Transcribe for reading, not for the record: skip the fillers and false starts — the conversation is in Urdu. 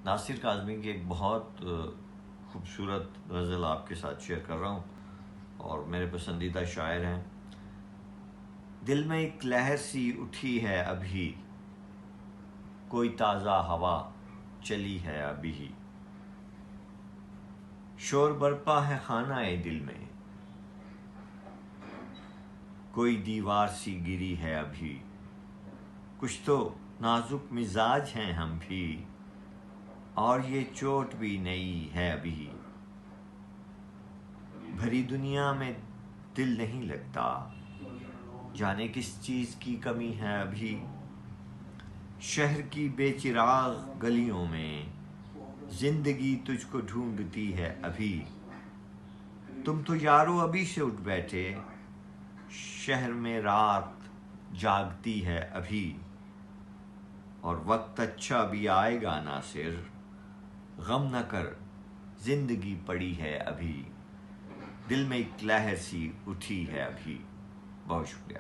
ناصر کاظمی کی ایک بہت خوبصورت غزل آپ کے ساتھ شیئر کر رہا ہوں اور میرے پسندیدہ شاعر ہیں۔ دل میں ایک لہر سی اٹھی ہے ابھی، کوئی تازہ ہوا چلی ہے ابھی، شور برپا ہے خانہ دل میں، کوئی دیوار سی گری ہے ابھی، کچھ تو نازک مزاج ہیں ہم بھی، اور یہ چوٹ بھی نئی ہے ابھی، بھری دنیا میں دل نہیں لگتا، جانے کس چیز کی کمی ہے ابھی، شہر کی بے چراغ گلیوں میں زندگی تجھ کو ڈھونڈتی ہے ابھی، تم تو یارو ابھی سے اٹھ بیٹھے، شہر میں رات جاگتی ہے ابھی، اور وقت اچھا بھی آئے گا ناصر، غم نہ کر زندگی پڑی ہے ابھی، دل میں ایک لہر سی اٹھی ہے ابھی۔ بہت شکریہ۔